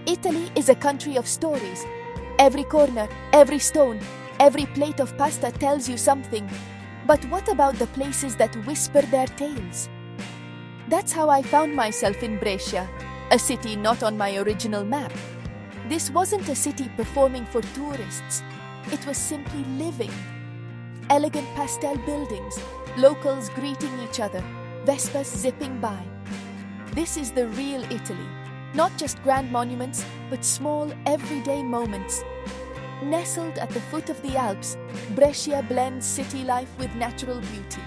Italy is a country of stories. Every corner, every stone, every plate of pasta tells you something. But what about the places that whisper their tales? That's how I found myself in Brescia, a city not on my original map. This wasn't a city performing for tourists. It was simply living. Elegant pastel buildings, locals greeting each other, Vespas zipping by. This is the real Italy. Not just grand monuments, but small, everyday moments. Nestled at the foot of the Alps, Brescia blends city life with natural beauty.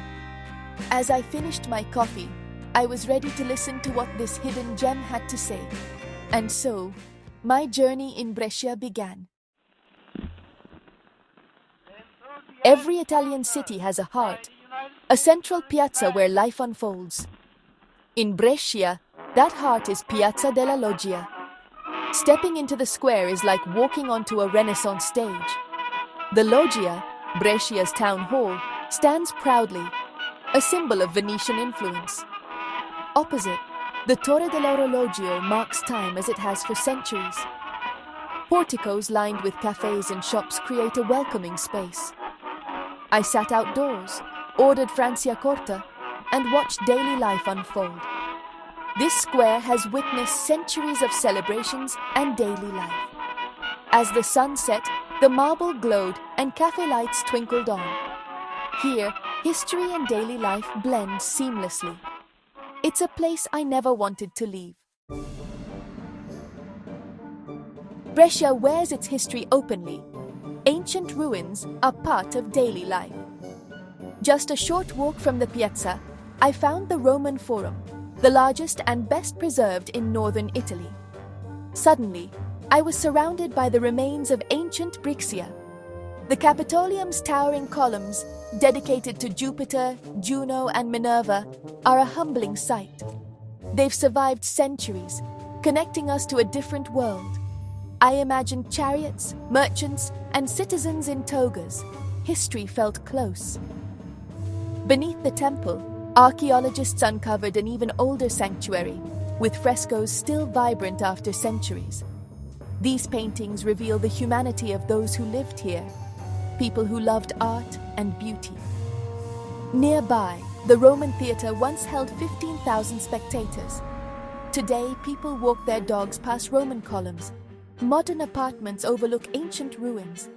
As I finished my coffee, I was ready to listen to what this hidden gem had to say. And so, my journey in Brescia began. Every Italian city has a heart, a central piazza where life unfolds. In Brescia, that heart is Piazza della Loggia. Stepping into the square is like walking onto a Renaissance stage. The Loggia, Brescia's town hall, stands proudly, a symbol of Venetian influence. Opposite, the Torre dell'Orologio marks time as it has for centuries. Porticos lined with cafes and shops create a welcoming space. I sat outdoors, ordered Franciacorta, and watched daily life unfold. This square has witnessed centuries of celebrations and daily life. As the sun set, the marble glowed and cafe lights twinkled on. Here, history and daily life blend seamlessly. It's a place I never wanted to leave. Brescia wears its history openly. Ancient ruins are part of daily life. Just a short walk from the piazza, I found the Roman Forum, the largest and best preserved in northern Italy. Suddenly, I was surrounded by the remains of ancient Brixia. The Capitolium's towering columns, dedicated to Jupiter, Juno, and Minerva, are a humbling sight. They've survived centuries, connecting us to a different world. I imagined chariots, merchants, and citizens in togas. History felt close. Beneath the temple, archaeologists uncovered an even older sanctuary, with frescoes still vibrant after centuries. These paintings reveal the humanity of those who lived here, people who loved art and beauty. Nearby, the Roman theatre once held 15,000 spectators. Today, people walk their dogs past Roman columns. Modern apartments overlook ancient ruins.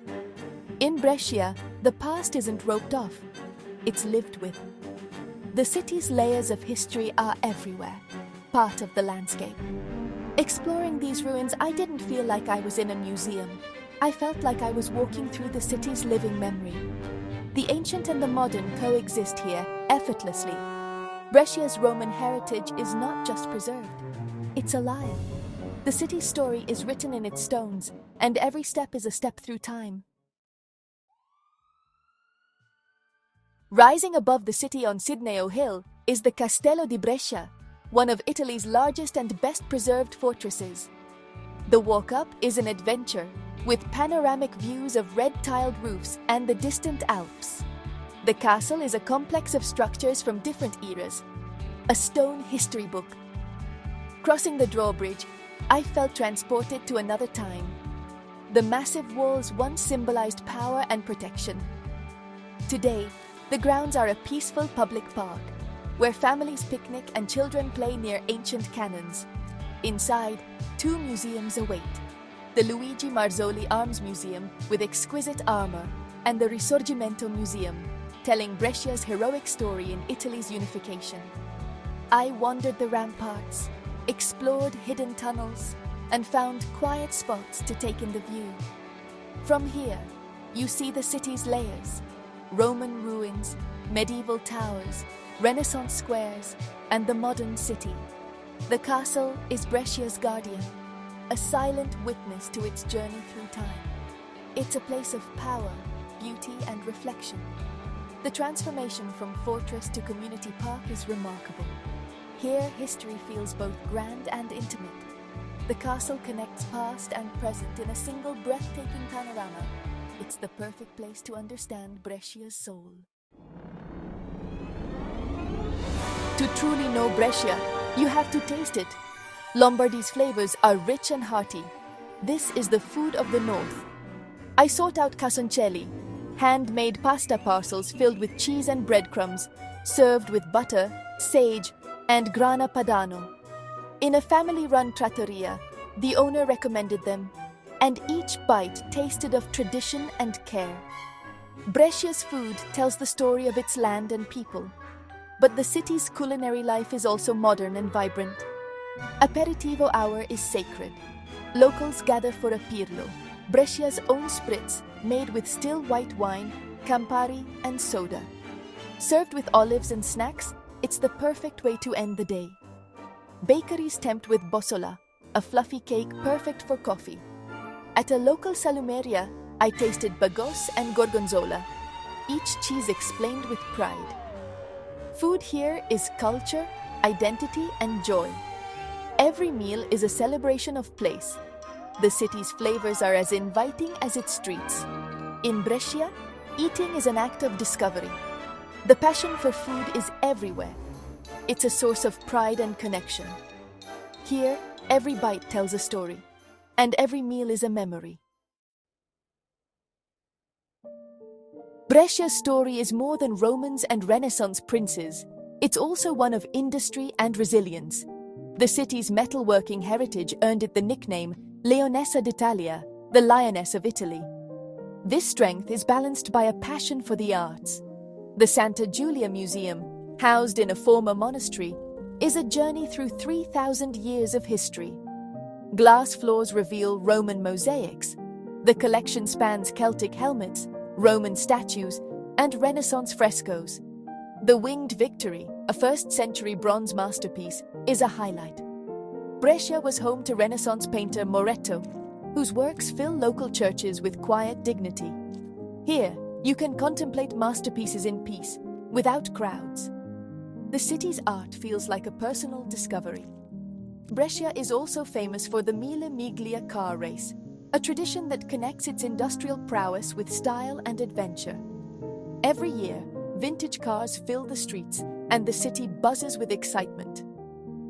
In Brescia, the past isn't roped off, it's lived with. The city's layers of history are everywhere, part of the landscape. Exploring these ruins, I didn't feel like I was in a museum. I felt like I was walking through the city's living memory. The ancient and the modern coexist here, effortlessly. Brescia's Roman heritage is not just preserved, it's alive. The city's story is written in its stones, and every step is a step through time. Rising above the city on Sidneo Hill is the Castello di Brescia, one of Italy's largest and best-preserved fortresses. The walk-up is an adventure, with panoramic views of red-tiled roofs and the distant Alps. The castle is a complex of structures from different eras, a stone history book. Crossing the drawbridge, I felt transported to another time. The massive walls once symbolized power and protection. Today, the grounds are a peaceful public park, where families picnic and children play near ancient cannons. Inside, 2 museums await: the Luigi Marzoli Arms Museum with exquisite armor, and the Risorgimento Museum, telling Brescia's heroic story in Italy's unification. I wandered the ramparts, explored hidden tunnels, and found quiet spots to take in the view. From here, you see the city's layers: Roman ruins, medieval towers, Renaissance squares, and the modern city. The castle is Brescia's guardian, a silent witness to its journey through time. It's a place of power, beauty, and reflection. The transformation from fortress to community park is remarkable. Here, history feels both grand and intimate. The castle connects past and present in a single breathtaking panorama. It's the perfect place to understand Brescia's soul. To truly know Brescia, you have to taste it. Lombardy's flavors are rich and hearty. This is the food of the north. I sought out casoncelli, handmade pasta parcels filled with cheese and breadcrumbs, served with butter, sage, and grana padano. In a family-run trattoria, the owner recommended them, and each bite tasted of tradition and care. Brescia's food tells the story of its land and people, but the city's culinary life is also modern and vibrant. Aperitivo hour is sacred. Locals gather for a pirlo, Brescia's own spritz made with still white wine, Campari, and soda. Served with olives and snacks, it's the perfect way to end the day. Bakeries tempt with bossola, a fluffy cake perfect for coffee. At a local salumeria, I tasted bagos and gorgonzola, each cheese explained with pride. Food here is culture, identity, and joy. Every meal is a celebration of place. The city's flavors are as inviting as its streets. In Brescia, eating is an act of discovery. The passion for food is everywhere. It's a source of pride and connection. Here, every bite tells a story, and every meal is a memory. Brescia's story is more than Romans and Renaissance princes. It's also one of industry and resilience. The city's metalworking heritage earned it the nickname Leonessa d'Italia, the Lioness of Italy. This strength is balanced by a passion for the arts. The Santa Giulia Museum, housed in a former monastery, is a journey through 3,000 years of history. Glass floors reveal Roman mosaics. The collection spans Celtic helmets, Roman statues, and Renaissance frescoes. The Winged Victory, a 1st century bronze masterpiece, is a highlight. Brescia was home to Renaissance painter Moretto, whose works fill local churches with quiet dignity. Here, you can contemplate masterpieces in peace, without crowds. The city's art feels like a personal discovery. Brescia is also famous for the Mille Miglia car race, a tradition that connects its industrial prowess with style and adventure. Every year, vintage cars fill the streets, and the city buzzes with excitement.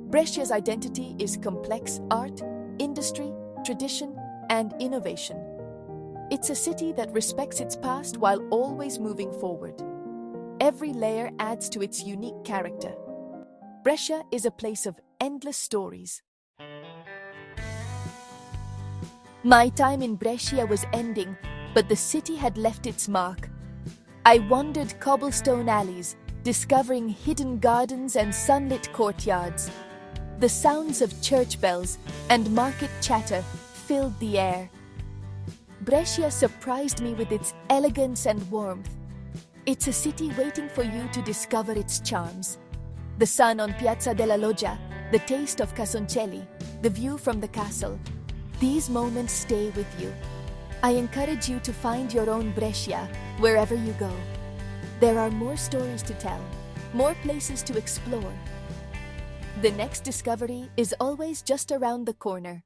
Brescia's identity is complex art, industry, tradition, and innovation. It's a city that respects its past while always moving forward. Every layer adds to its unique character. Brescia is a place of endless stories. My time in Brescia was ending, but the city had left its mark. I wandered cobblestone alleys, discovering hidden gardens and sunlit courtyards. The sounds of church bells and market chatter filled the air. Brescia surprised me with its elegance and warmth. It's a city waiting for you to discover its charms. The sun on Piazza della Loggia, the taste of casoncelli, the view from the castle. These moments stay with you. I encourage you to find your own Brescia wherever you go. There are more stories to tell, more places to explore. The next discovery is always just around the corner.